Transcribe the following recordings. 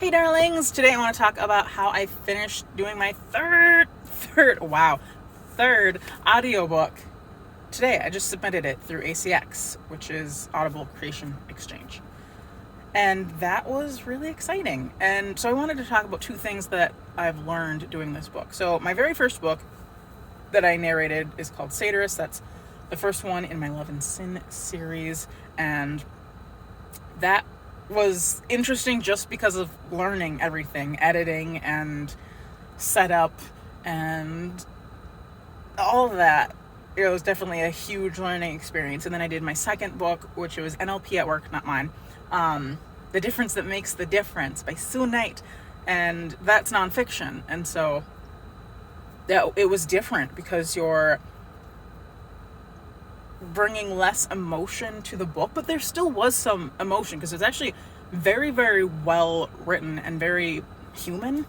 Hey darlings, today I want to talk about how I finished doing my third audiobook. Today I just submitted it through ACX, which is Audible Creation Exchange. And that was really exciting. And so I wanted to talk about two things that I've learned doing this book. So my very first book that I narrated is called Satirist. That's the first one in my Love and Sin series. And that was interesting just because of learning everything, editing and setup and all of that. It was definitely a huge learning experience. And then I did my second book, which was NLP at Work, not mine. The Difference That Makes the Difference by Sue Knight. And that's nonfiction. And so it was different because you're bringing less emotion to the book, but there still was some emotion because it's actually very, very well written and very human,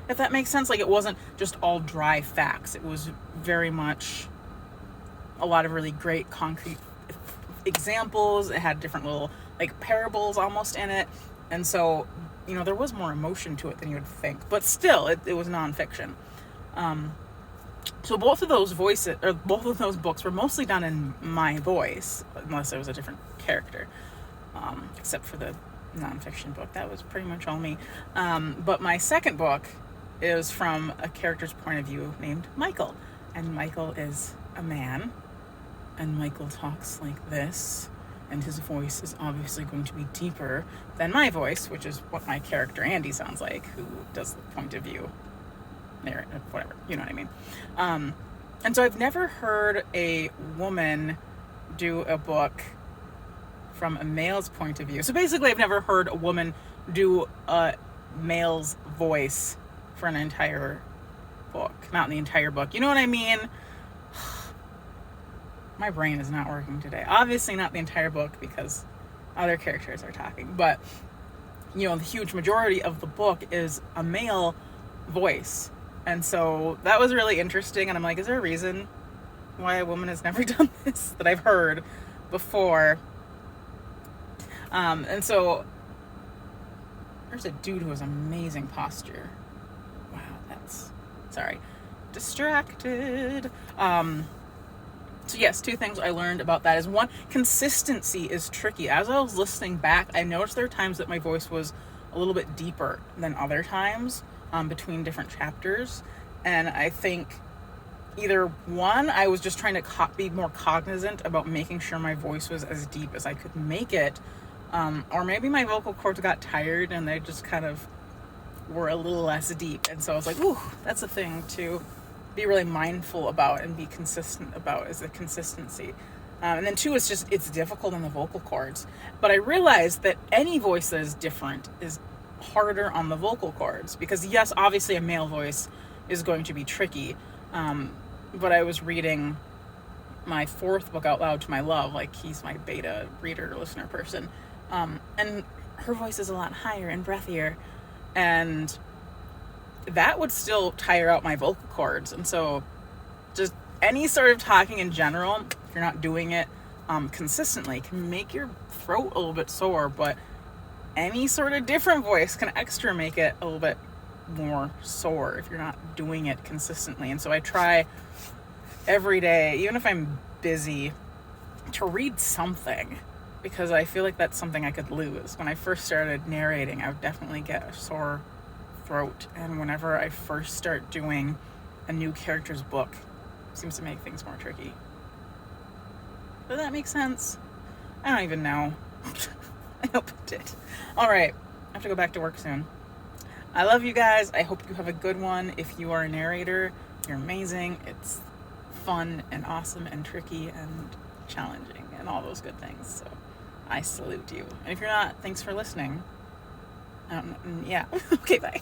if that makes sense. Like, it wasn't just all dry facts. It was very much a lot of really great concrete examples. It had different little like parables almost in it, and so there was more emotion to it than you would think, but still it was nonfiction. So both of those books were mostly done in my voice, unless there was a different character, except for the nonfiction book. That was pretty much all me. But my second book is from a character's point of view named Michael. And Michael is a man, and Michael talks like this, and his voice is obviously going to be deeper than my voice, which is what my character Andy sounds like, who does the point of view narrative, whatever, you know what I mean. And so I've never heard a woman do a book from a male's point of view. So basically I've never heard a woman do a male's voice for an entire book. Not the entire book, you know what I mean? My brain is not working today. Obviously not the entire book because other characters are talking, but the huge majority of the book is a male voice. And so that was really interesting. And I'm like, is there a reason why a woman has never done this that I've heard before? And so there's a dude who has amazing posture. Wow, distracted. So yes, two things I learned about that is, one, consistency is tricky. As I was listening back, I noticed there were times that my voice was a little bit deeper than other times. Between different chapters, and I think either one, I was just trying to be more cognizant about making sure my voice was as deep as I could make it, or maybe my vocal cords got tired and they just kind of were a little less deep, and so I was like, ooh, that's a thing to be really mindful about and be consistent about, is the consistency. And then two, it's difficult on the vocal cords, but I realized that any voice that is different is harder on the vocal cords, because yes, obviously a male voice is going to be tricky, but I was reading my fourth book out loud to my love, like he's my beta reader listener person, and her voice is a lot higher and breathier, and that would still tire out my vocal cords. And so just any sort of talking in general, if you're not doing it consistently, can make your throat a little bit sore, but any sort of different voice can extra make it a little bit more sore if you're not doing it consistently. And so I try every day, even if I'm busy, to read something, because I feel like that's something I could lose. When I first started narrating, I would definitely get a sore throat, and whenever I first start doing a new character's book, it seems to make things more tricky. Does that make sense? I don't even know. I hope it did. All right, I have to go back to work soon. I love you guys. I hope you have a good one. If you are a narrator, you're amazing. It's fun and awesome and tricky and challenging and all those good things. So I salute you. And if you're not, thanks for listening. Yeah. Okay, bye.